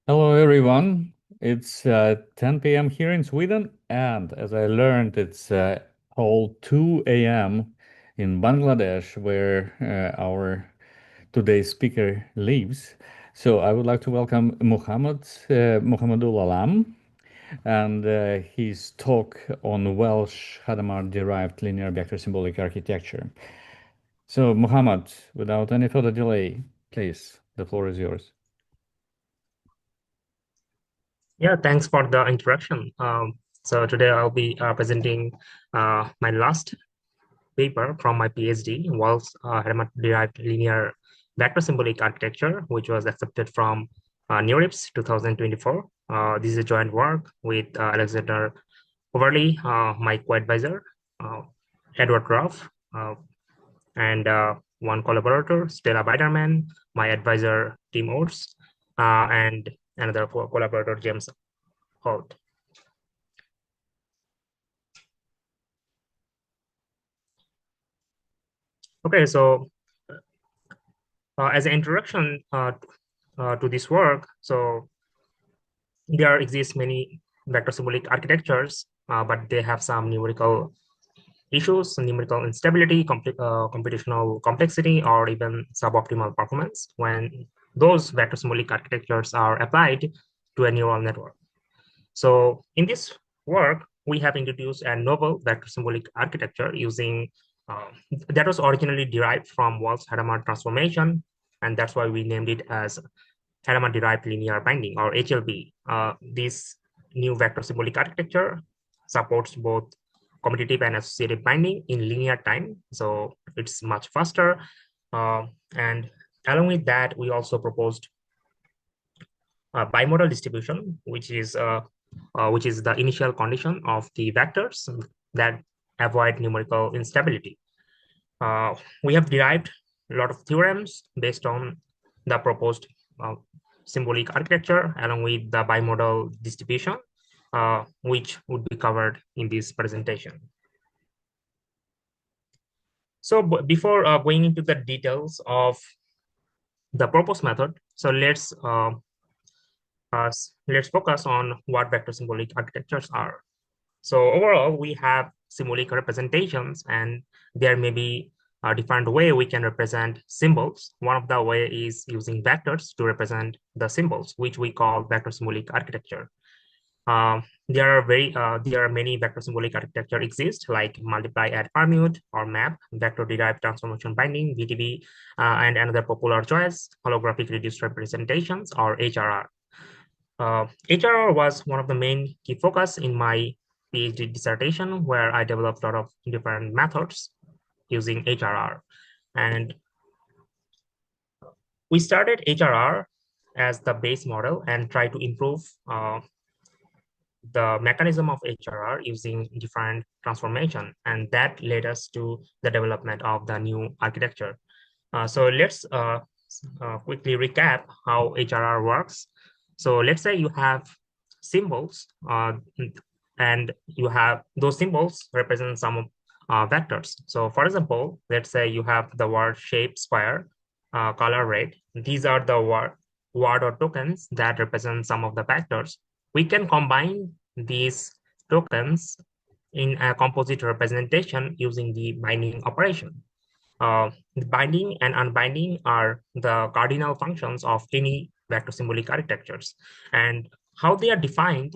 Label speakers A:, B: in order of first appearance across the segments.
A: Hello, everyone. It's 10 p.m. here in Sweden, and as I learned, it's whole 2 a.m. in Bangladesh, where our today's speaker lives. So I would like to welcome Mohammedul Alam and his talk on Welsh Hadamard-derived linear vector symbolic architecture. So, Mohammed, without any further delay, please, the floor is yours.
B: Yeah, thanks for the introduction. So today I'll be presenting my last paper from my PhD, Walls derived linear vector symbolic architecture, which was accepted from NeurIPS 2024. This is a joint work with Alexander Overly, my co-advisor, uh, Edward Ruff, and one collaborator, Stella Biderman, my advisor, Tim Oates, and another collaborator, James Holt. Okay, so as an introduction to this work, so there exist many vector symbolic architectures, but they have some numerical issues, numerical instability, computational complexity, or even suboptimal performance when those vector symbolic architectures are applied to a neural network. So in this work, we have introduced a novel vector symbolic architecture using that was originally derived from Walsh-Hadamard transformation, and that's why we named it as Hadamard-derived linear binding, or HLB. This new vector symbolic architecture supports both commutative and associative binding in linear time, so it's much faster. And along with that, we also proposed bimodal distribution, which is the initial condition of the vectors that avoid numerical instability. We have derived a lot of theorems based on the proposed symbolic architecture along with the bimodal distribution, which would be covered in this presentation. So before going into the details of the proposed method, so let's focus on what vector symbolic architectures are. So overall, we have symbolic representations, and there may be a different way we can represent symbols. One of the way is using vectors to represent the symbols, which we call vector symbolic architecture. There are many vector symbolic architecture exist, like multiply, add, permute, or map, vector derived transformation binding, VTB, and another popular choice, holographic reduced representations, or HRR. HRR was one of the main key focus in my PhD dissertation, where I developed a lot of different methods using HRR. And we started HRR as the base model and try to improve the mechanism of HRR using different transformation. And that led us to the development of the new architecture. So let's quickly recap how HRR works. So let's say you have symbols and you have those symbols represent some vectors. So for example, let's say you have the word shape square, color red. These are the word or tokens that represent some of the vectors. We can combine these tokens in a composite representation using the binding operation. The binding and unbinding are the cardinal functions of any vector symbolic architectures, and how they are defined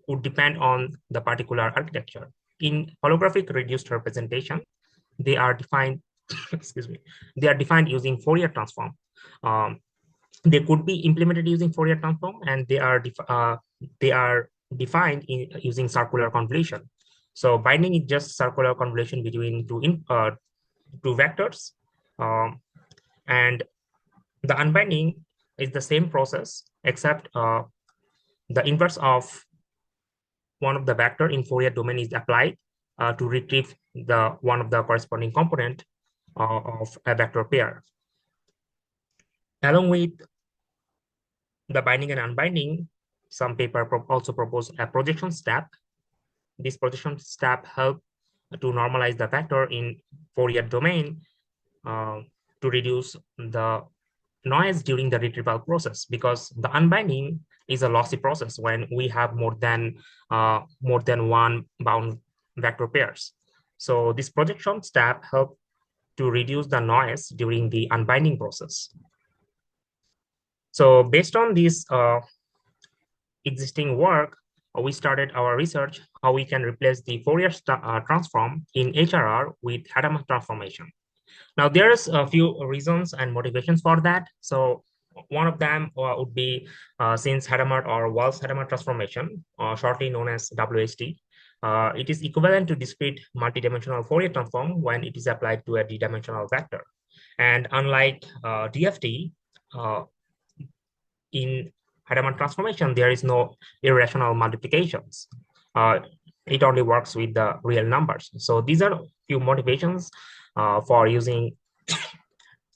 B: would depend on the particular architecture. In holographic reduced representation, they are defined, excuse me, they are defined using Fourier transform. Um, they could be implemented using Fourier transform, and they are defined using circular convolution. So binding is just circular convolution between two vectors, um, and the unbinding is the same process except the inverse of one of the vector in Fourier domain is applied to retrieve the one of the corresponding component of a vector pair. Along with the binding and unbinding, some paper also propose a projection step. This projection step help to normalize the vector in Fourier domain to reduce the noise during the retrieval process, because the unbinding is a lossy process when we have more than one bound vector pairs. So this projection step helps to reduce the noise during the unbinding process. So based on this existing work, we started our research how we can replace the Fourier transform in HRR with Hadamard transformation. Now, there's a few reasons and motivations for that. So one of them would be since Hadamard or Walsh-Hadamard transformation, shortly known as WHT, it is equivalent to discrete multidimensional Fourier transform when it is applied to a d-dimensional vector. And unlike DFT, in Hadamard transformation, there is no irrational multiplications. It only works with the real numbers. So these are a few motivations for using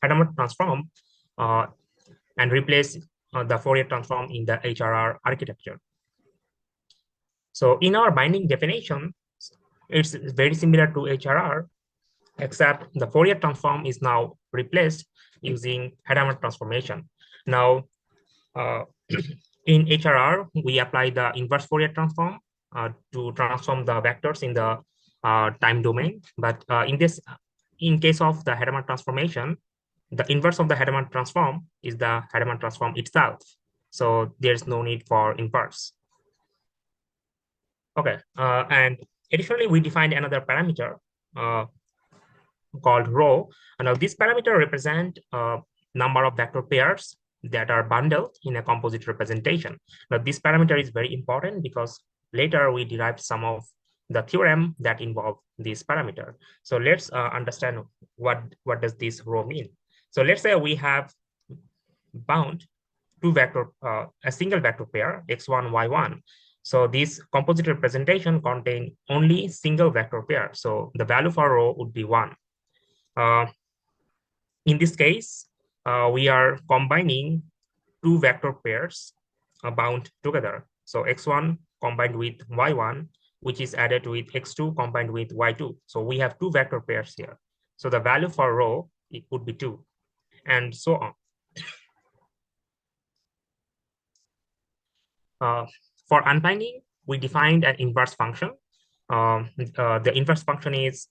B: Hadamard transform and replace the Fourier transform in the HRR architecture. So in our binding definition, it's very similar to HRR, except the Fourier transform is now replaced using Hadamard transformation. Now, in HRR, we apply the inverse Fourier transform to transform the vectors in the time domain. But in case of the Hadamard transformation, the inverse of the Hadamard transform is the Hadamard transform itself. So there's no need for inverse. Okay, and additionally, we defined another parameter called rho. And now this parameter represents number of vector pairs that are bundled in a composite representation. Now, this parameter is very important because later we derived some of the theorem that involve this parameter. So let's understand what does this rho mean. So let's say we have bound a single vector pair, x1, y1. So this composite representation contain only single vector pair. So the value for rho would be 1. In this case, we are combining two vector pairs bound together. So x1 combined with y1, which is added with x2 combined with y2. So we have two vector pairs here. So the value for rho, it would be 2, and so on. For unbinding, we defined an inverse function. The inverse function is,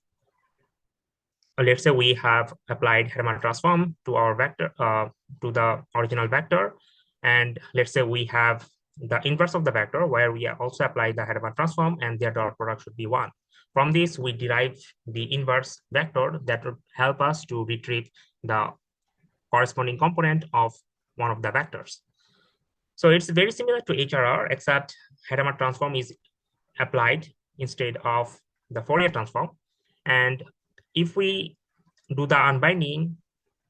B: let's say we have applied Hadamard transform to our vector, to the original vector. And let's say we have the inverse of the vector where we also apply the Hadamard transform and their dot product should be 1. From this, we derive the inverse vector that would help us to retrieve the corresponding component of one of the vectors. So it's very similar to HRR, except Hadamard transform is applied instead of the Fourier transform. And if we do the unbinding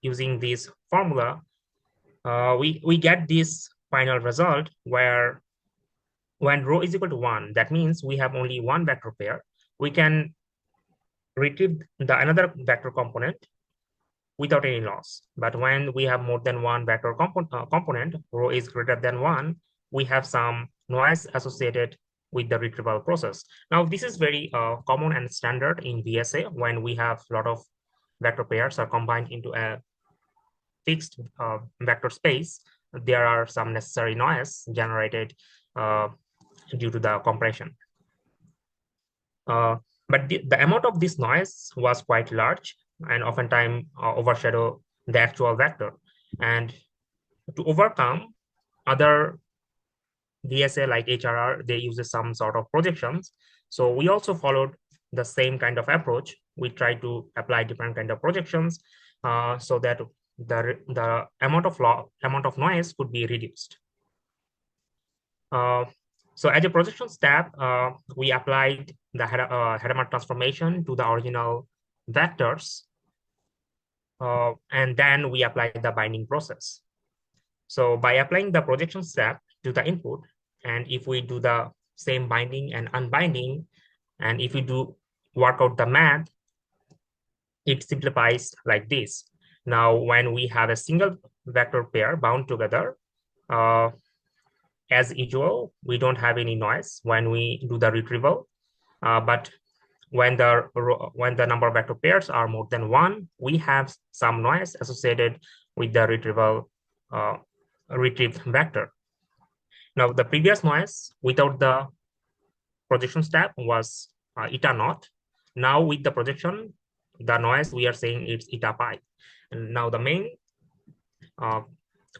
B: using this formula, we get this final result where when rho is equal to 1, that means we have only one vector pair. We can retrieve the another vector component without any loss. But when we have more than one vector component, rho is greater than 1, we have some noise associated with the retrieval process. Now, this is very common and standard in VSA when we have a lot of vector pairs are combined into a fixed vector space. There are some necessary noise generated due to the compression. But the amount of this noise was quite large and oftentimes overshadow the actual vector. And to overcome, other VSA like HRR, they use some sort of projections. So we also followed the same kind of approach. We try to apply different kind of projections so that the amount of noise could be reduced. So as a projection step, we applied the Hadamard transformation to the original vectors, and then we applied the binding process. So by applying the projection step to the input, and if we do the same binding and unbinding, and if we do work out the math, it simplifies like this. Now, when we have a single vector pair bound together, as usual, we don't have any noise when we do the retrieval. But when the number of vector pairs are more than 1, we have some noise associated with the retrieved vector. Now the previous noise without the projection step was eta naught. Now with the projection, the noise we are saying it's eta pi. And now the main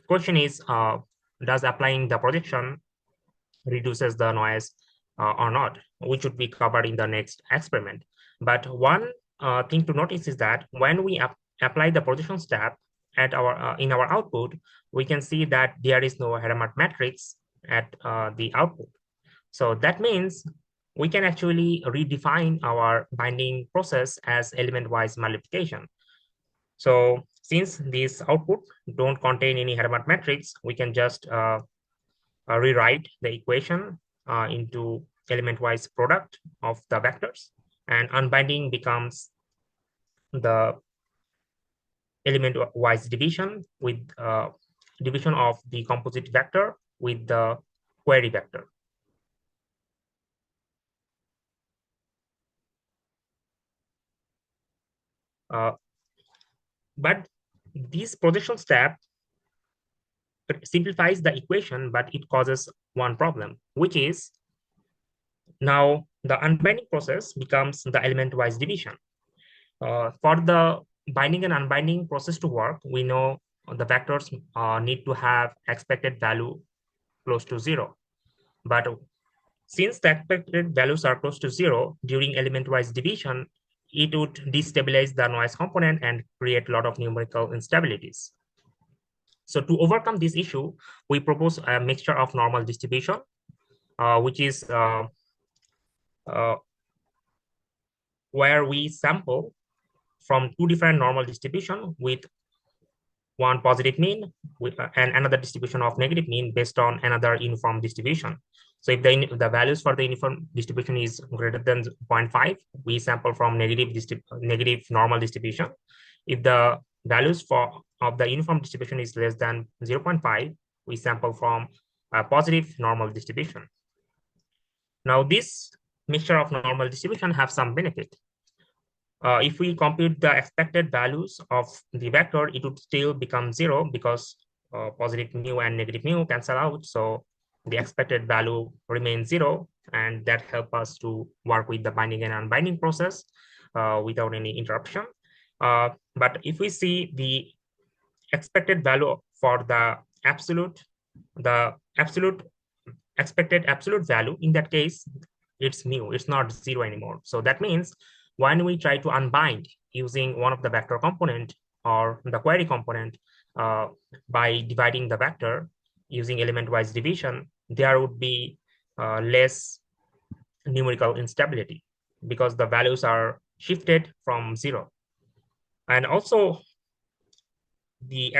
B: question is, does applying the projection reduces the noise or not, which would be covered in the next experiment. But one thing to notice is that when we apply the projection step at our in our output, we can see that there is no Hadamard matrix at the output. So that means we can actually redefine our binding process as element-wise multiplication. So since these output don't contain any Hadamard matrix, we can just rewrite the equation into element-wise product of the vectors, and unbinding becomes the element-wise division with division of the composite vector with the query vector. But this projection step simplifies the equation, but it causes one problem, which is now the unbinding process becomes the element-wise division. For the binding and unbinding process to work, we know the vectors need to have expected value close to 0. But since the expected values are close to 0 during element-wise division, it would destabilize the noise component and create a lot of numerical instabilities. So to overcome this issue, we propose a mixture of normal distribution, which is where we sample from two different normal distribution with one positive mean and another distribution of negative mean based on another uniform distribution. So if the values for the uniform distribution is greater than 0.5, we sample from negative normal distribution. If the values of the uniform distribution is less than 0.5, we sample from a positive normal distribution. Now this mixture of normal distribution have some benefit. If we compute the expected values of the vector, it would still become 0 because positive mu and negative mu cancel out. So the expected value remains 0, and that helps us to work with the binding and unbinding process without any interruption. But if we see the expected value for the expected absolute value, in that case, it's mu, it's not 0 anymore. So that means when we try to unbind using one of the vector component or the query component by dividing the vector using element-wise division, there would be less numerical instability because the values are shifted from 0. And also the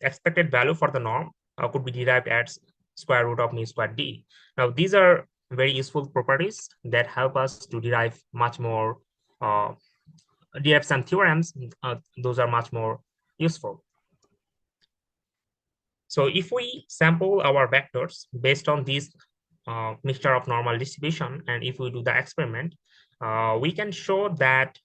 B: expected value for the norm could be derived as square root of mu squared d. Now these are very useful properties that help us to derive much more derive some theorems. Those are much more useful. So if we sample our vectors based on this mixture of normal distribution, and if we do the experiment, we can show that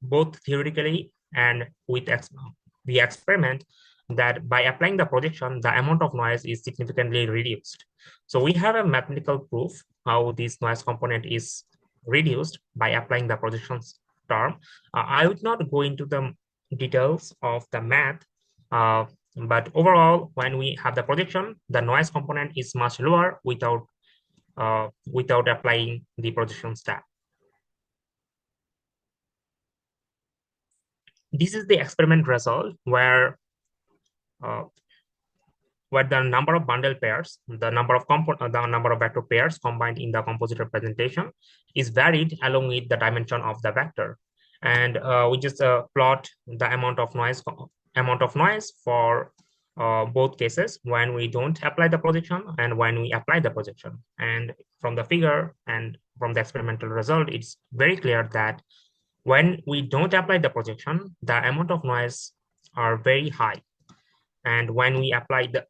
B: both theoretically and with the experiment, that by applying the projection, the amount of noise is significantly reduced. So we have a mathematical proof how this noise component is reduced by applying the projections term. I would not go into the details of the math, but overall, when we have the projection, the noise component is much lower without applying the projection step. This is the experiment result where the number of bundle pairs, the number of vector pairs combined in the composite representation is varied along with the dimension of the vector, and we just plot the amount of noise for both cases when we don't apply the projection and when we apply the projection. And from the figure and from the experimental result, it's very clear that when we don't apply the projection, the amount of noise are very high. And when we apply the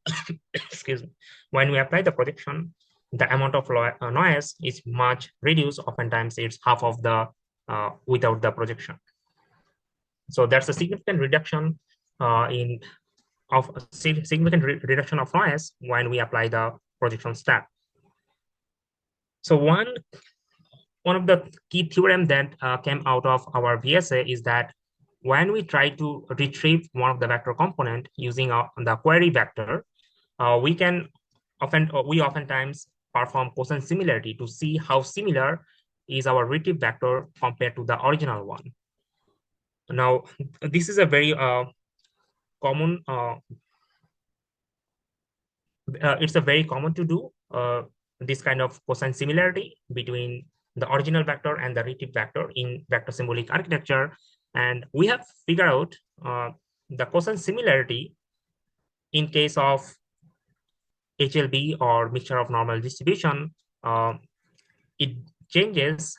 B: when we apply the projection, the amount of noise is much reduced. Oftentimes, it's half of the without the projection. So that's a significant reduction significant reduction of noise when we apply the projection step. So one of the key theorem that came out of our VSA is that when we try to retrieve one of the vector component using the query vector, we oftentimes perform cosine similarity to see how similar is our retrieve vector compared to the original one. Now, this is a very common it's a very common to do this kind of cosine similarity between the original vector and the retrieve vector in vector symbolic architecture. And we have figured out the cosine similarity in case of HLB or mixture of normal distribution. It changes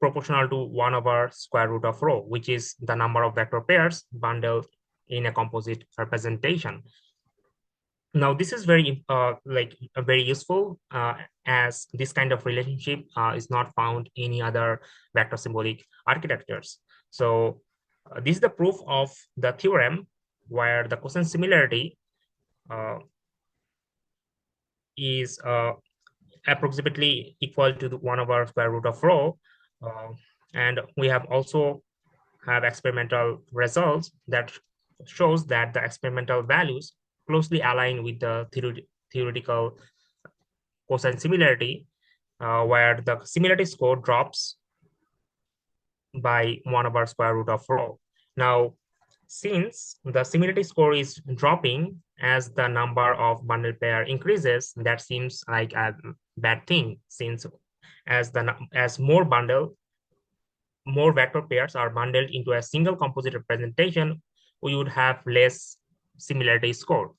B: proportional to 1 over square root of rho, which is the number of vector pairs bundled in a composite representation. Now, this is very very useful as this kind of relationship is not found in any other vector symbolic architectures. So this is the proof of the theorem where the cosine similarity is approximately equal to the 1 over square root of rho. And we have also have experimental results that shows that the experimental values closely align with the theoretical cosine similarity, where the similarity score drops by 1 over square root of rho. Now, since the similarity score is dropping as the number of bundle pair increases, that seems like a bad thing, since as more vector pairs are bundled into a single composite representation, we would have less similarity score.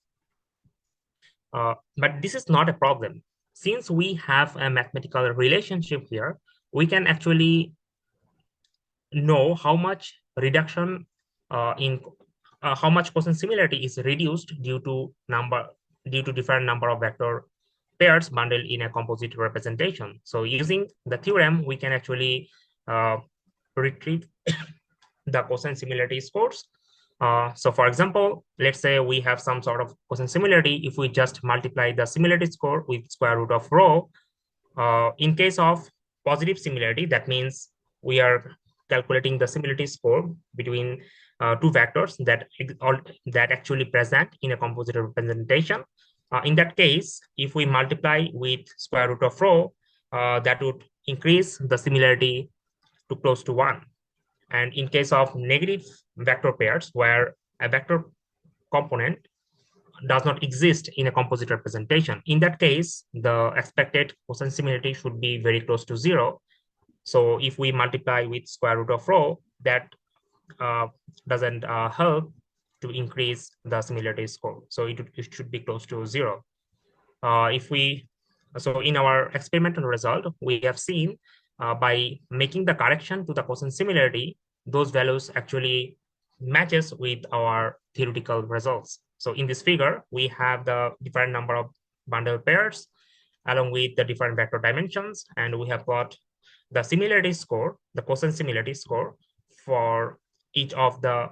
B: But this is not a problem. Since we have a mathematical relationship here, we can actually know how much reduction in how much cosine similarity is reduced due to different number of vector pairs bundled in a composite representation. So using the theorem, we can actually retrieve the cosine similarity scores. So for example, let's say we have some sort of cosine similarity. If we just multiply the similarity score with square root of rho, in case of positive similarity, that means we are calculating the similarity score between two vectors that actually present in a composite representation. In that case, if we multiply with square root of rho, that would increase the similarity to close to 1. And in case of negative vector pairs, where a vector component does not exist in a composite representation, in that case, the expected cosine similarity should be very close to 0. So if we multiply with square root of rho, that doesn't help to increase the similarity score. So it should be close to 0. So in our experimental result, we have seen by making the correction to the cosine similarity, those values actually matches with our theoretical results. So in this figure, we have the different number of bundle pairs along with the different vector dimensions, and we have got the similarity score, the cosine similarity score for each of the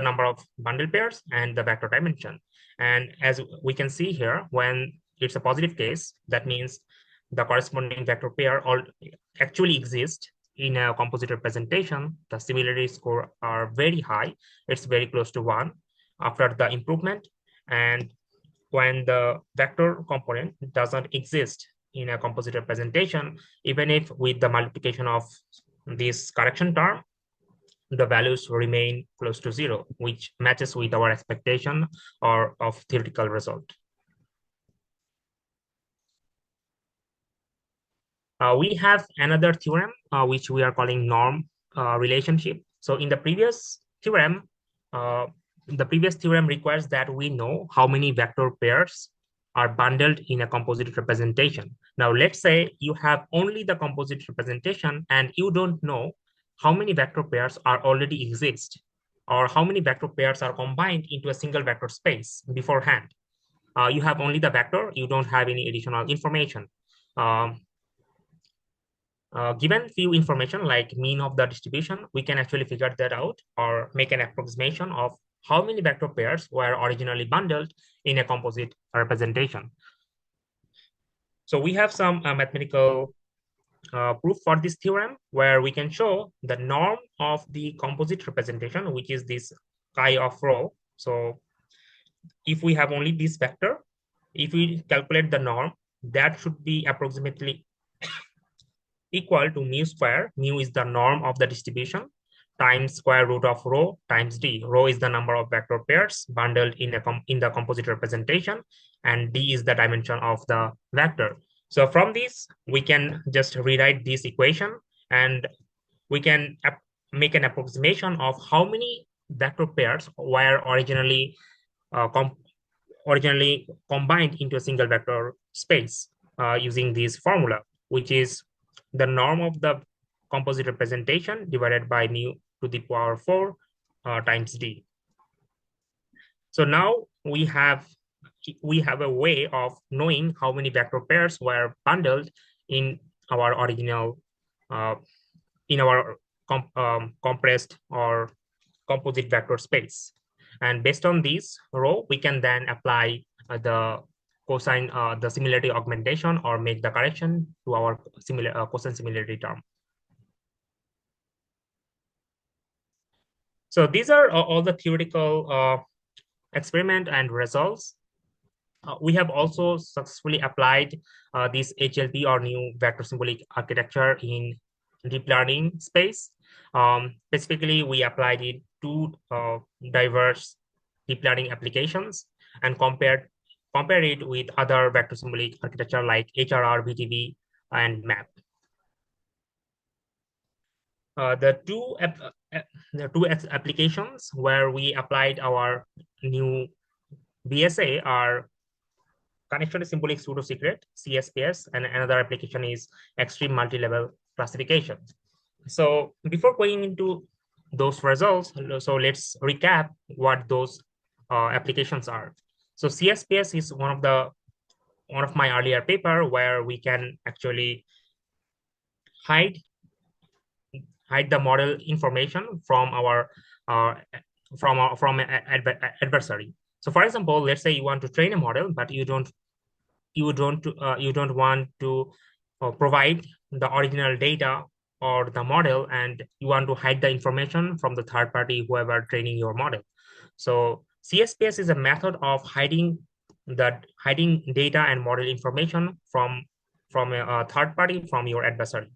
B: number of bundle pairs and the vector dimension. And as we can see here, when it's a positive case, that means the corresponding vector pair actually exists in a composite representation. The similarity score are very high. It's very close to 1 after the improvement. And when the vector component doesn't exist in a composite representation, even if with the multiplication of this correction term, the values remain close to 0, which matches with our expectation or of theoretical result. We have another theorem, which we are calling norm relationship. So in the previous theorem requires that we know how many vector pairs are bundled in a composite representation. Now, let's say you have only the composite representation and you don't know how many vector pairs are already exist or how many vector pairs are combined into a single vector space beforehand. You have only the vector, you don't have any additional information. Given few information like mean of the distribution, we can actually figure that out or make an approximation of how many vector pairs were originally bundled in a composite representation. So we have some mathematical proof for this theorem where we can show the norm of the composite representation, which is this chi of rho. So if we have only this vector, if we calculate the norm, that should be approximately equal to mu square. Mu is the norm of the distribution times square root of rho times d. Rho is the number of vector pairs bundled in the composite representation, and d is the dimension of the vector. So from this, we can just rewrite this equation, and we can make an approximation of how many vector pairs were uh, originally combined into a single vector space using this formula, which is the norm of the composite representation divided by mu to the power 4 times d. So now we have a way of knowing how many vector pairs were bundled in our original in our compressed or composite vector space. And based on this rho, we can then apply the cosine, the similarity augmentation, or make the correction to our cosine similarity term. So these are all the theoretical experiment and results. We have also successfully applied this HLP, or new vector symbolic architecture, in deep learning space. Specifically, we applied it to diverse deep learning applications and compare it with other vector symbolic architecture like HRR, VTV, and MAP. The two applications where we applied our new VSA are Connected Symbolic Pseudo Secret, CSPS, and another application is Extreme Multi-Level Classification. So before going into those results, so let's recap what those applications are. So CSPS is one of my earlier paper where we can actually hide the model information from our adversary. So for example, let's say you want to train a model, but you don't want to provide the original data or the model, and you want to hide the information from the third party, whoever training your model. So CSPS is a method of hiding data and model information from a third party, from your adversary.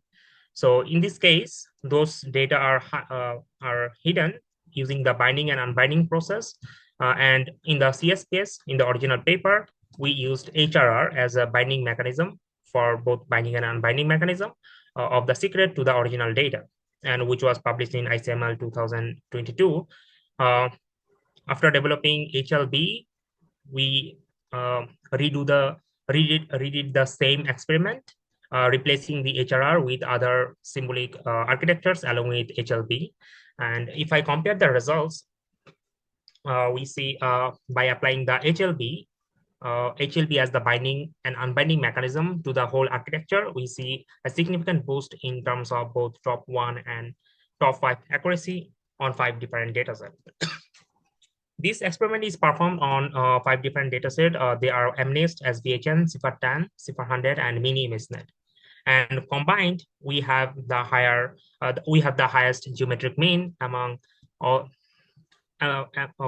B: So in this case, those data are hidden using the binding and unbinding process. And in the CSPS, in the original paper, we used HRR as a binding mechanism for both binding and unbinding mechanism of the secret to the original data, and which was published in ICML 2022. After developing HLB, we redid the same experiment, replacing the HRR with other symbolic architectures along with HLB. And if I compare the results, we see by applying the HLB as the binding and unbinding mechanism to the whole architecture, we see a significant boost in terms of both top 1 and top 5 accuracy on 5 different data sets. This experiment is performed on 5 different datasets. They are MNIST, SVHN, CIFAR-10, CIFAR-100, and Mini ImageNet. And combined, we have the highest geometric mean among all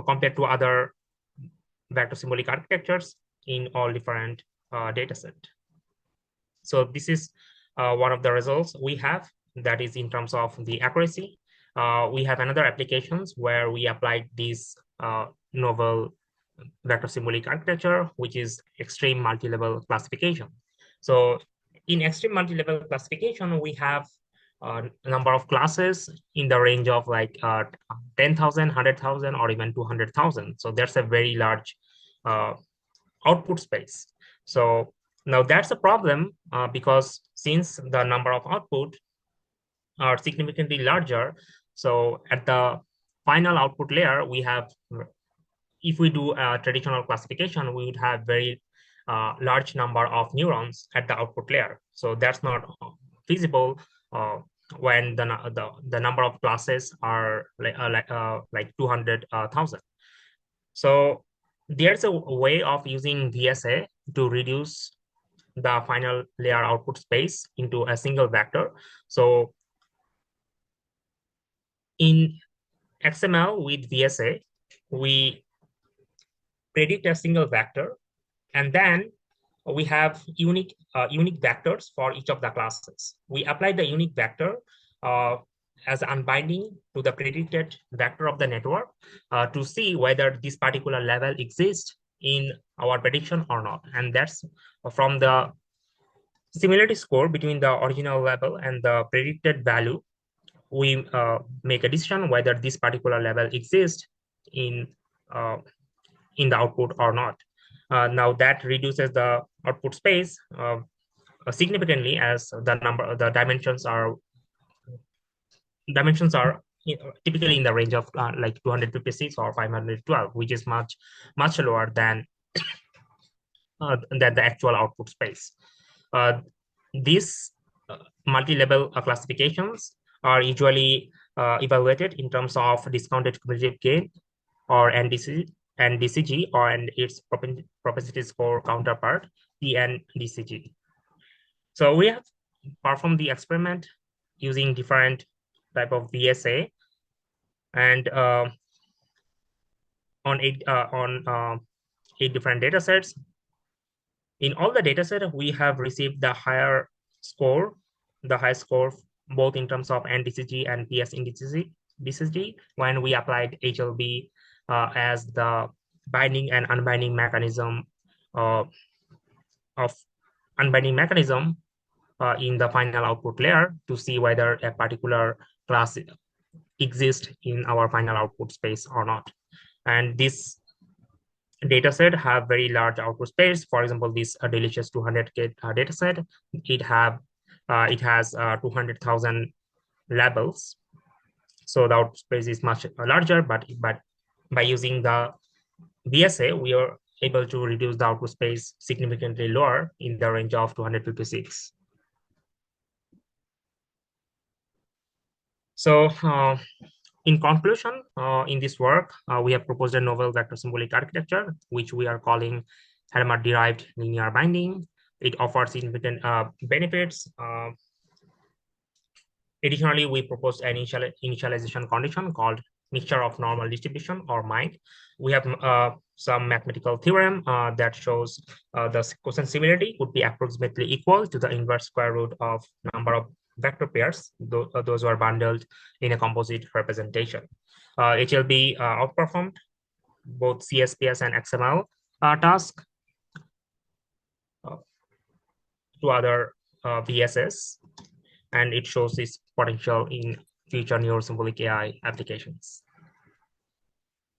B: compared to other vector symbolic architectures in all different datasets. So this is one of the results we have, that is in terms of the accuracy. We have another applications where we applied this novel vector symbolic architecture, which is extreme multi-level classification. So in extreme multi-level classification, we have a number of classes in the range of like 10,000, 100,000, or even 200,000. So there's a very large output space. So now that's a problem because since the number of output are significantly larger, so at the final output layer, we have, if we do a traditional classification, we would have very large number of neurons at the output layer. So that's not feasible when the number of classes are like 200,000. So there's a way of using VSA to reduce the final layer output space into a single vector. So in XML with VSA, we predict a single vector, and then we have unique vectors for each of the classes. We apply the unique vector uh, as unbinding to the predicted vector of the network to see whether this particular level exists in our prediction or not. And that's from the similarity score between the original level and the predicted value. We make a decision whether this particular level exists in uh, in the output or not. Now that reduces the output space significantly, as the dimensions are typically in the range of like 256 or 512, which is much lower than the actual output space. These multi-level classifications are usually evaluated in terms of discounted cumulative gain, or NDCG, or and its propensity score counterpart, PNDCG. So we have performed the experiment using different type of VSA, and on eight different data sets. In all the data set, we have received the highest score, both in terms of NDCG and PS DCG, when we applied HLB as the binding and unbinding mechanism uh, of unbinding mechanism in the final output layer to see whether a particular class exists in our final output space or not. And this data set have very large output space. For example, this delicious 200K data set, it has 200,000 labels. So the output space is much larger, but by using the VSA, we are able to reduce the output space significantly lower in the range of 256. So in conclusion, in this work, we have proposed a novel vector symbolic architecture, which we are calling Hadamard-derived linear binding. It offers significant benefits. Additionally, we proposed an initialization condition called mixture of normal distribution, or MIND. We have some mathematical theorem that shows the quotient similarity would be approximately equal to the inverse square root of number of vector pairs, those who are bundled in a composite representation. HLB outperformed both CSPS and XML tasks to other VSS, and it shows its potential in future neurosymbolic AI applications.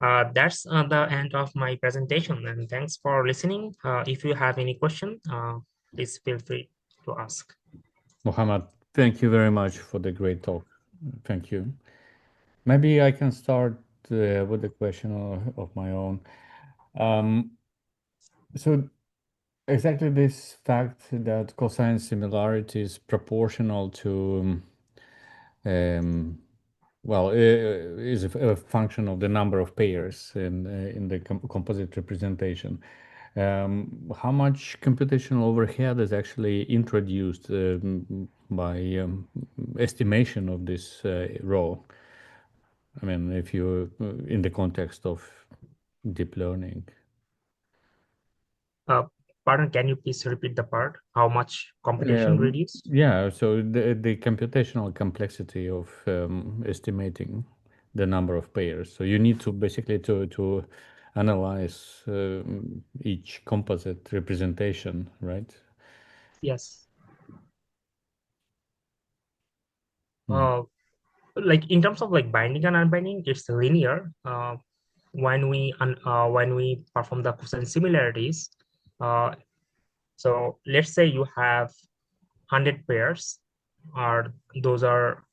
B: That's the end of my presentation, and thanks for listening. If you have any question, please feel free to ask.
A: Mohammad, thank you very much for the great talk. Thank you. Maybe I can start with a question of my own. Um, so exactly this fact that cosine similarity is proportional to um, well, is a function of the number of pairs in the composite representation. How much computational overhead is actually introduced by estimation of this rho? I mean, if you in the context of deep learning.
B: Uh, Pardon, can you please repeat the part? How much computation reduced?
A: Yeah, so the computational complexity of estimating the number of pairs. So you need to basically to analyze each composite representation, right?
B: Yes.
A: Mm.
B: Like in terms of like binding and unbinding, it's linear. When we perform the cosine similarities, so let's say you have 100 pairs, or those are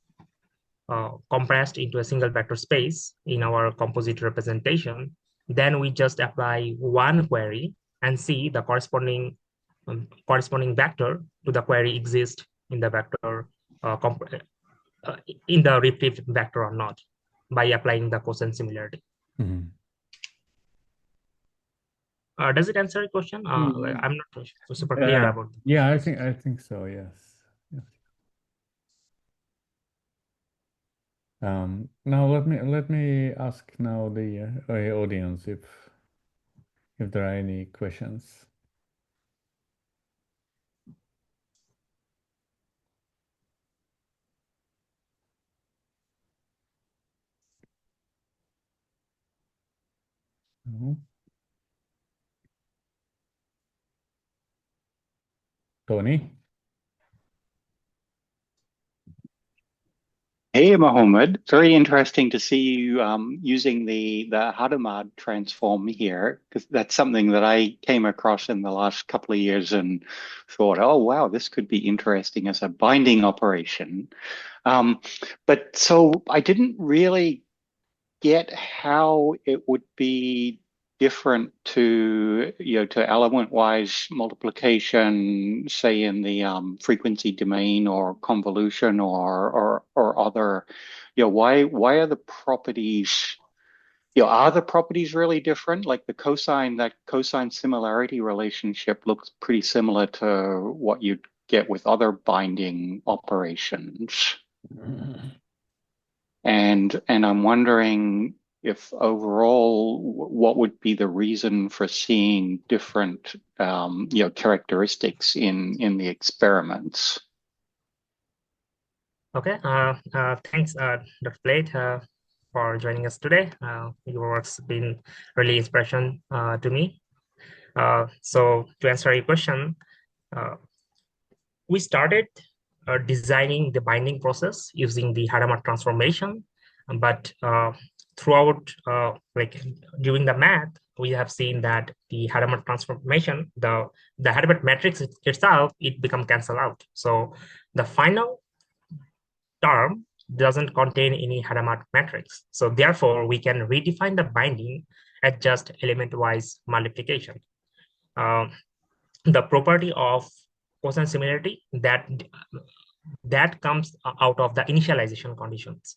B: compressed into a single vector space in our composite representation. Then we just apply one query and see the corresponding vector to the query exist in the vector in the retrieved vector or not, by applying the cosine similarity.
A: Mhm.
B: Does it answer your question? Like,
A: Mm,
B: I'm not super clear about the
A: yeah,
B: questions.
A: I think so. Yes. Yes. Now let me ask now the audience if there are any questions. No? Tony?
C: Hey, Mohammed. Very interesting to see you using the Hadamard transform here, because that's something that I came across in the last couple of years and thought, oh, wow, this could be interesting as a binding operation. Um, but so I didn't really get how it would be different to, to element-wise multiplication, say in the frequency domain or convolution or other, why are the properties, are the properties really different? Like that cosine similarity relationship looks pretty similar to what you'd get with other binding operations. And I'm wondering if overall, what would be the reason for seeing different, characteristics in the experiments?
B: Okay. Thanks, Dr. Blade, for joining us today. Your work's been really inspiration to me. So to answer your question, uh, we started designing the binding process using the Hadamard transformation, but throughout, like during the math, we have seen that the Hadamard transformation, the Hadamard matrix itself, it become cancelled out. So the final term doesn't contain any Hadamard matrix. So therefore, we can redefine the binding as just element-wise multiplication. Um, the property of cosine similarity that comes out of the initialization conditions.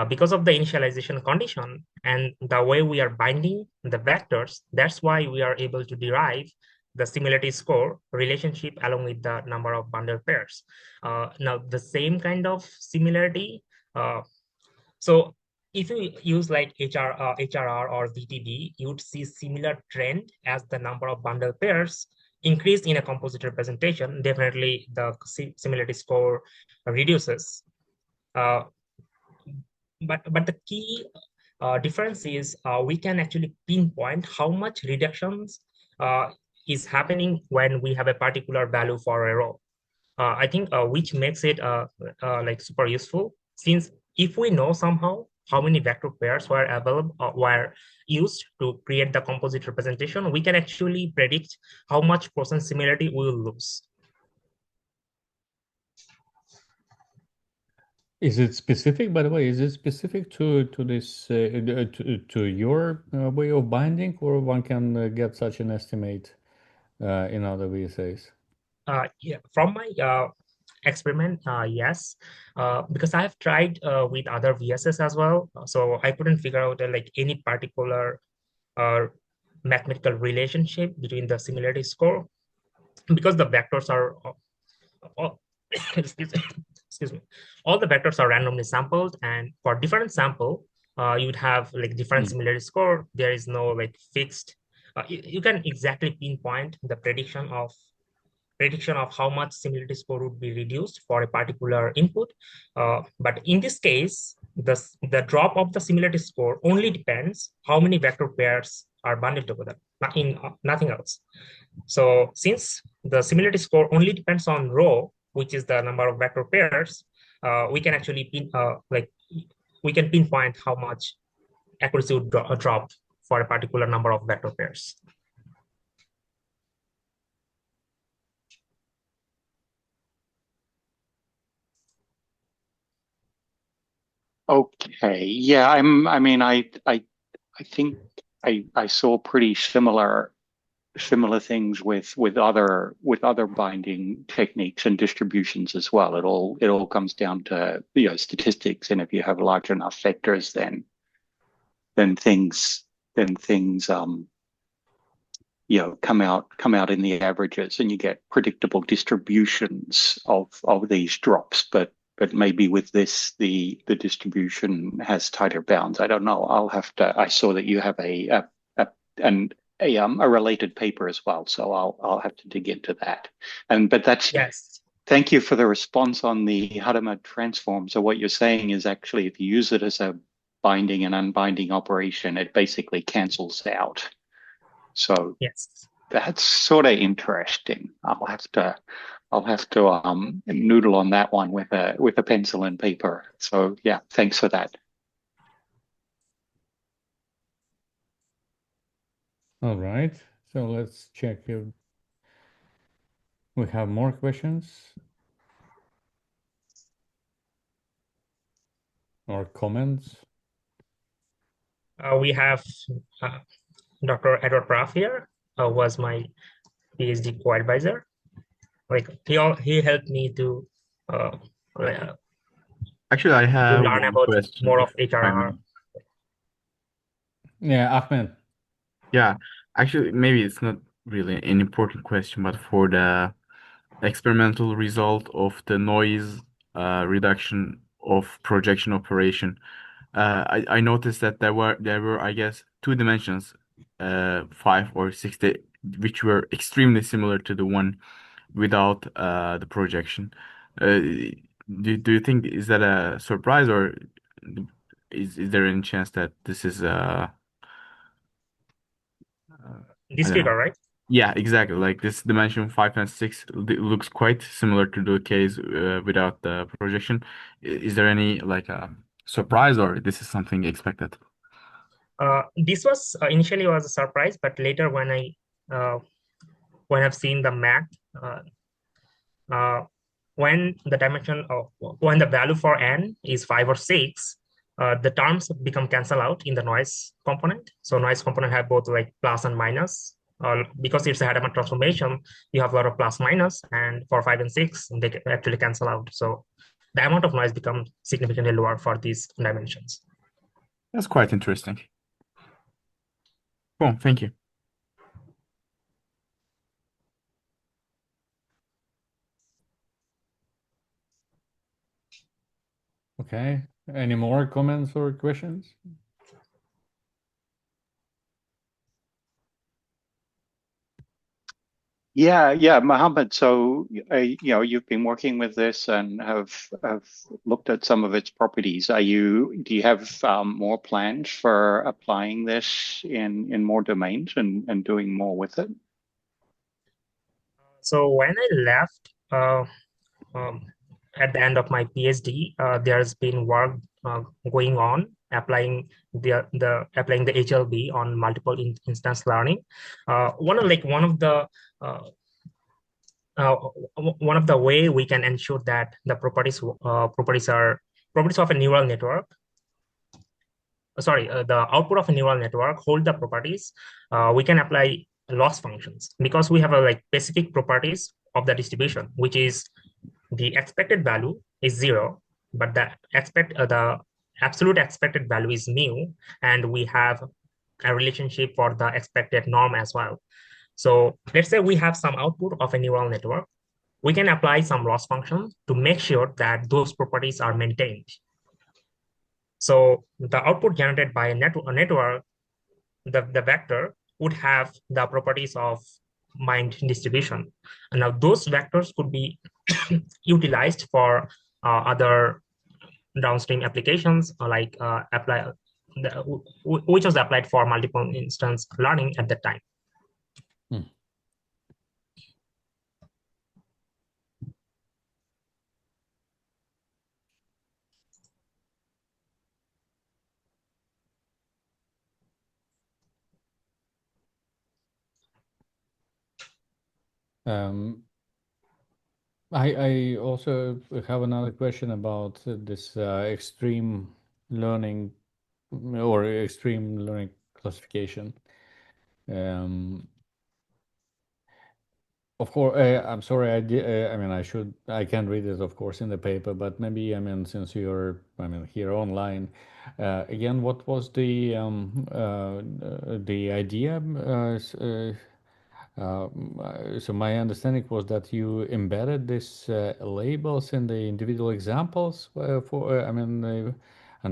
B: Because of the initialization condition and the way we are binding the vectors, that's why we are able to derive the similarity score relationship along with the number of bundle pairs. Now, the same kind of similarity, uh, so if you use like HRR or ZTB, you would see similar trend as the number of bundle pairs increased in a composite representation. Definitely the similarity score reduces. Uh, but the key difference is we can actually pinpoint how much reductions is happening when we have a particular value for a row. I think which makes it like super useful, since if we know somehow how many vector pairs were available were used to create the composite representation, we can actually predict how much percent similarity we will lose.
A: Is it specific, by the way, is it specific to this to your way of binding, or one can get such an estimate in other VSAs?
B: Yeah, from my experiment, yes, because I have tried with other VSS as well, so I couldn't figure out like any particular mathematical relationship between the similarity score, because the vectors are all, excuse me, excuse me, all the vectors are randomly sampled, and for different sample, you'd have like different similarity score. There is no like fixed. You can exactly pinpoint the prediction of how much similarity score would be reduced for a particular input. But in this case, the drop of the similarity score only depends how many vector pairs are bundled together, nothing else. So since the similarity score only depends on rho, which is the number of vector pairs, we can actually we can pinpoint how much accuracy would drop for a particular number of vector pairs.
C: Okay. Yeah, I think I saw pretty similar things with other binding techniques and distributions as well. It all comes down to, statistics, and if you have large enough vectors, then things come out in the averages, and you get predictable distributions of these drops. But maybe with this, the distribution has tighter bounds. I don't know. I'll have to. I saw that you have a an a related paper as well, so I'll have to dig into that. But that's
B: Yes.
C: thank you for the response on the Hadamard transform. So what you're saying is actually if you use it as a binding and unbinding operation, it basically cancels out. So
B: Yes.
C: that's sort of interesting. I'll have to noodle on that one with a pencil and paper. So yeah, thanks for that.
A: All right. So let's check if we have more questions or comments.
B: We have Dr. Edward Braff here, was my PhD co-advisor. Like he helped me to
D: Actually, I have
B: learn
D: one
B: about
D: question,
B: more
D: if
B: of
D: I
B: HRR.
D: may.
A: Yeah, Ahmed.
D: Yeah, actually, maybe it's not really an important question, but for the experimental result of the noise reduction of projection operation, I noticed that there were I guess two dimensions, 5 or 6, which were extremely similar to the one without the projection. Do you think is that a surprise, or is there any chance that this is I
B: This
D: don't know.
B: figure, right?
D: Yeah, exactly. Like this dimension 5 and 6 looks quite similar to the case without the projection. Is there any like surprise, or this is something expected?
B: This was initially was a surprise, but later uh, when I've seen the math, uh, uh, when the value for n is 5 or 6, the terms become cancel out in the noise component. So noise component have both like plus and minus. Because it's a Hadamard transformation, you have a lot of plus minus, and for 5 and 6, they actually cancel out. So the amount of noise becomes significantly lower for these dimensions.
D: That's quite interesting. Cool, thank you.
A: Okay. Any more comments or questions?
C: Yeah, Mohammed. So, you've been working with this and have looked at some of its properties. Do you have more plans for applying this in more domains and doing more with it?
B: So when I left um, at the end of my PhD, there's been work going on applying the HLB on multiple instance learning. Uh, uh, one of the way we can ensure that the properties of a neural network. The output of a neural network hold the properties. We can apply loss functions because we have a specific properties of the distribution, which is the expected value is 0, but the absolute expected value is mu, and we have a relationship for the expected norm as well. So let's say we have some output of a neural network. We can apply some loss function to make sure that those properties are maintained. So the output generated by a network, the vector would have the properties of mind distribution. And now those vectors could be utilized for other downstream applications, which was applied for multiple instance learning at that time.
A: Hmm. Um, I also have another question about this extreme learning or extreme learning classification. Um, of course, I'm sorry. I mean, I can read it, of course, in the paper, but maybe, I mean, since you're, I mean, here online, again, what was the idea So my understanding was that you embedded these labels in the individual examples and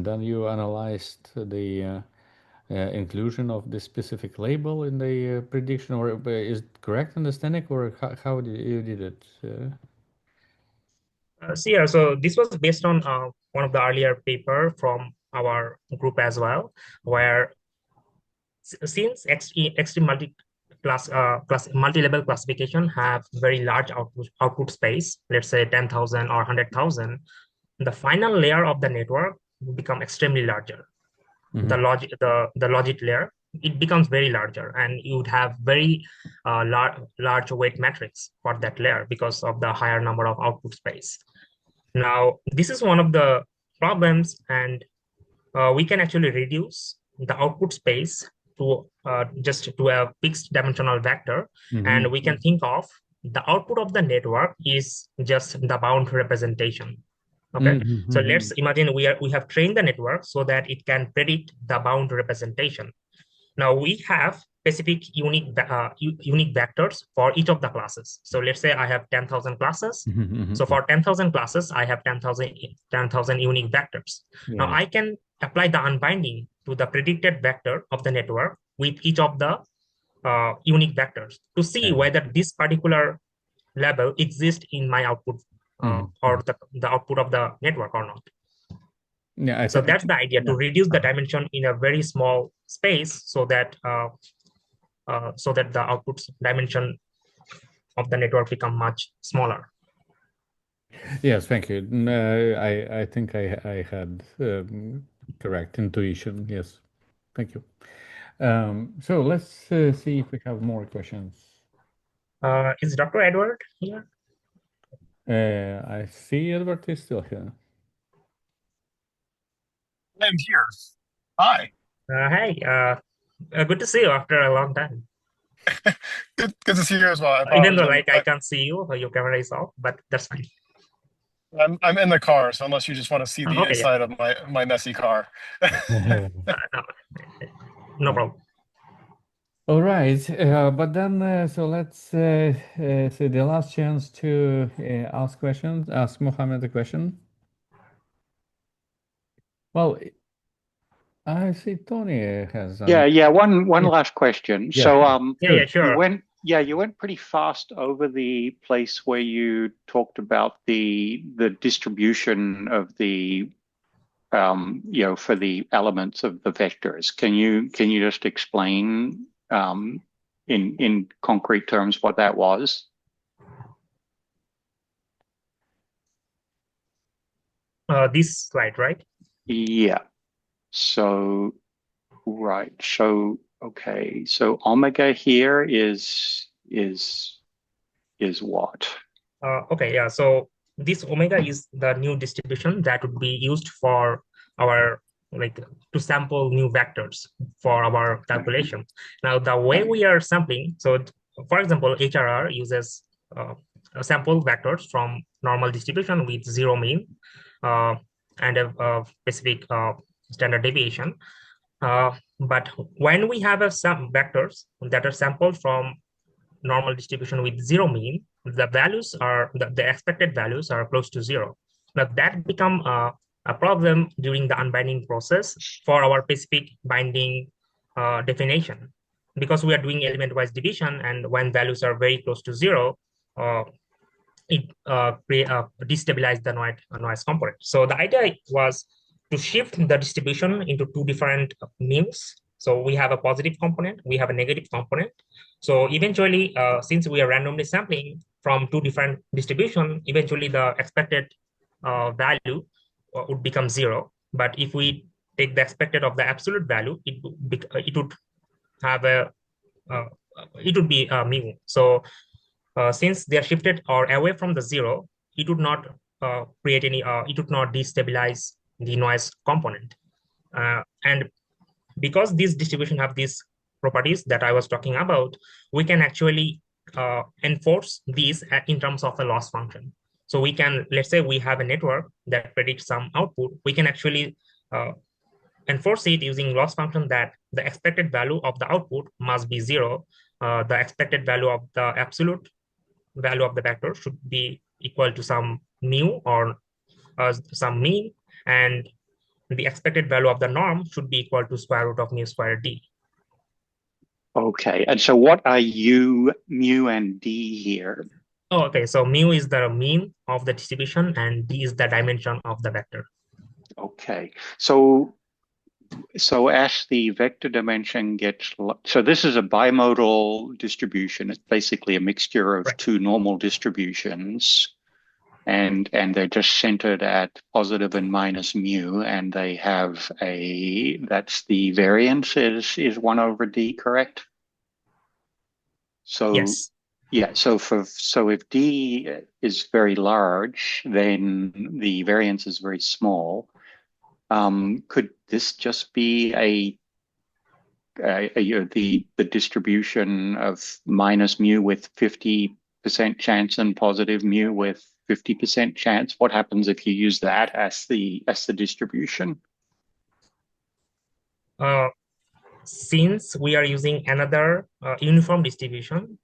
A: then you analyzed the inclusion of this specific label in the prediction, or is it correct understanding, or how did you did it?
B: So this was based on one of the earlier paper from our group as well, where since extreme multi-level classification have very large output space, let's say 10,000 or 100,000, the final layer of the network become extremely larger. The logic layer, it becomes very larger, and you would have very large weight matrix for that layer because of the higher number of output space. Now, this is one of the problems, and we can actually reduce the output space to just to a fixed dimensional vector, and we can think of the output of the network is just the bound representation. Okay, so let's imagine we have trained the network so that it can predict the bound representation. Now we have specific unique vectors for each of the classes. So let's say I have 10,000 classes. So for 10,000 classes, I have 10,000 unique vectors. Now I can apply the unbinding to the predicted vector of the network with each of the unique vectors to see whether this particular level exists in my output or the output of the network or not.
A: Yeah,
B: so that's the idea, to reduce the dimension in a very small space so that the output dimension of the network become much smaller.
A: Yes, thank you. I think I had correct intuition. Yes, thank you. So let's see if we have more questions.
B: Is Dr. Edward here?
A: I see Edward is still here.
E: I'm here. Hi.
B: Hey, good to see you after a long time.
E: Good to see you as well.
B: Even though I can't see you, your camera is off, but that's fine.
E: I'm in the car, so unless you just want to see the inside of my messy car.
B: No problem.
A: All right, but then so let's say the last chance to ask questions. Ask Mohammed a question. Well, I see Tony has.
C: One last question.
A: Yeah.
C: So
B: sure.
C: you went pretty fast over the place where you talked about the distribution of the for the elements of the vectors. Can you just explain in concrete terms what that was?
B: This slide, right?
C: Yeah. So right. So okay. So omega here is what?
B: Okay. Yeah. So this omega is the new distribution that would be used for our to sample new vectors for our calculation. Now, the way we are sampling, so for example, HRR uses sample vectors from normal distribution with zero mean and a specific standard deviation. But when we have some vectors that are sampled from normal distribution with zero mean, the values are the expected values are close to zero. Now that become a problem during the unbinding process for our specific binding definition, because we are doing element-wise division, and when values are very close to zero, it destabilize the noise component. So the idea was to shift the distribution into two different means. So we have a positive component, we have a negative component. So eventually, since we are randomly sampling from two different distribution, eventually the expected value would become zero. But if we take the expected of the absolute value, it would have it would be mu. So since they are shifted or away from the zero, it would not create any, it would not destabilize the noise component. And because this distribution have these properties that I was talking about, we can actually enforce these in terms of a loss function. So we can, let's say we have a network that predicts some output, we can actually enforce it using loss function that the expected value of the output must be zero, the expected value of the absolute value of the vector should be equal to some mu or some mean, and the expected value of the norm should be equal to square root of mu squared d.
C: Okay, and so what are u, mu, and d here?
B: Oh, okay, so mu is the mean of the distribution and d is the dimension of the vector.
C: Okay, so as the vector dimension gets, so this is a bimodal distribution. It's basically a mixture of
B: Right.
C: two normal distributions, and they're just centered at positive and minus mu, and they have that's the variance is 1 over d, correct? So
B: Yes.
C: yeah, so if d is very large, then the variance is very small. Could this just be the distribution of minus mu with 50% chance and positive mu with 50% chance? What happens if you use that as the distribution?
B: Since we are using another uniform distribution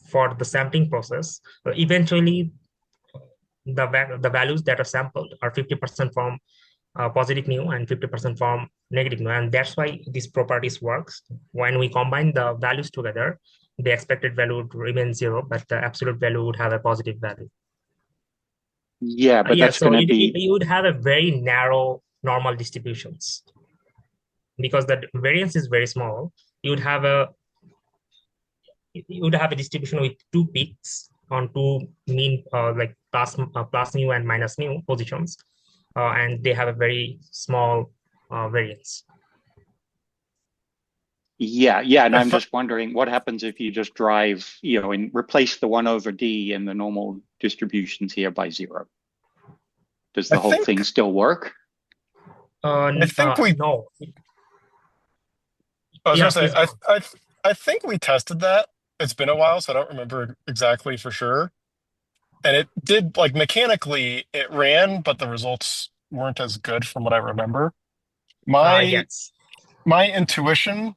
B: for the sampling process, eventually the values that are sampled are 50% from positive mu and 50% from negative mu, and that's why this properties works. When we combine the values together, the expected value would remain 0, but the absolute value would have a positive value.
C: Yeah, but
B: Yeah,
C: that's
B: so
C: going to be
B: you would have a very narrow normal distributions because the variance is very small. You would have a distribution with two peaks on two mean like plus mu and minus mu positions, and they have a very small variance.
C: Yeah, and I'm just wondering what happens if you just drive, and replace the 1 over d in the normal distributions here by 0. Does the whole thing still work?
E: I think we
B: no.
E: I was
B: Yeah,
E: gonna say I think we tested that. It's been a while, so I don't remember exactly for sure. And it did, like, mechanically it ran, but the results weren't as good from what I remember.
B: yes.
E: My intuition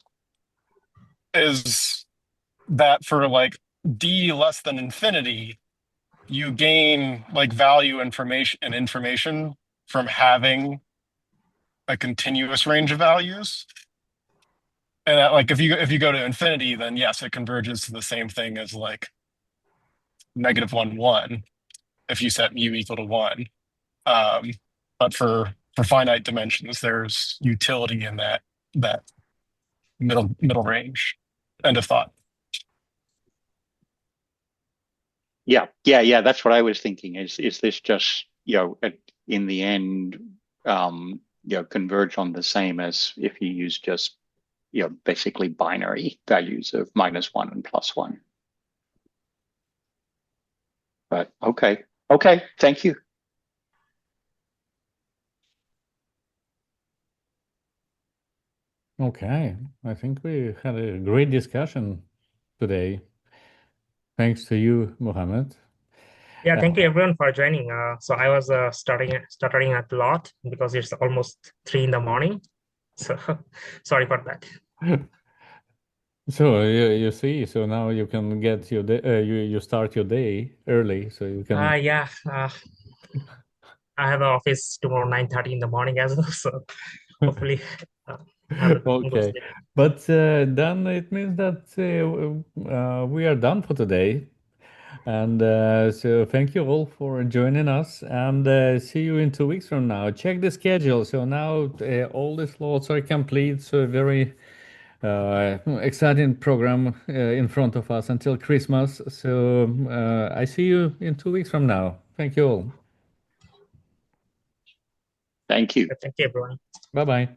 E: is that for like d less than infinity, you gain like value information from having a continuous range of values. And that, like, if you go to infinity, then yes, it converges to the same thing as like -1, 1 if you set mu equal to 1. But for finite dimensions, there's utility in that middle range. End of thought.
C: Yeah. That's what I was thinking. Is this just in the end converge on the same as if you use just basically binary values of -1 and +1. But okay, thank you.
A: Okay, I think we had a great discussion today. Thanks to you, Mohammed.
B: Yeah, thank you everyone for joining. So I was stuttering a lot because it's almost 3 in the morning. So sorry for that.
A: So you see, so now you can get your day, you start your day early, so you can.
B: Yeah. I have an office tomorrow 9:30 in the morning as well. So hopefully have a good
A: Okay,
B: sleep.
A: but then it means that we are done for today. And so thank you all for joining us, and see you in 2 weeks from now. Check the schedule. So now all the slots are complete. So very exciting program in front of us until Christmas. So I see you in 2 weeks from now. Thank you all.
C: Thank you.
B: Thank you everyone.
A: Bye bye.